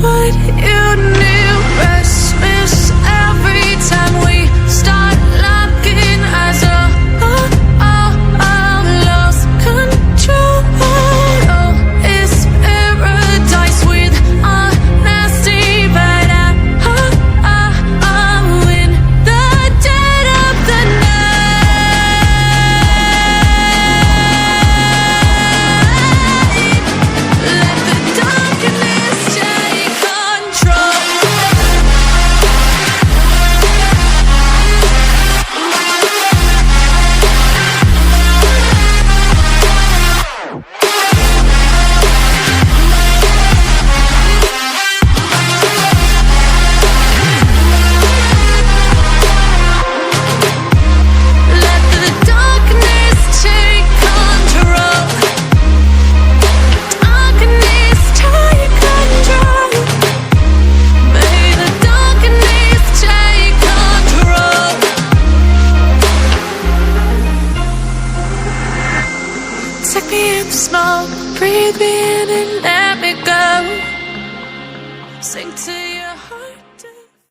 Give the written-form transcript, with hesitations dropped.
what you knew. Restless every time we start locking eyes. Lost control. Oh, it's paradise with honesty, but I'm in the dead of the night. Let the darkness take control. Let the darkness take control. Darkness take control. May the darkness take control. Take me in the smoke, breathe me in and let me go. Sing to you.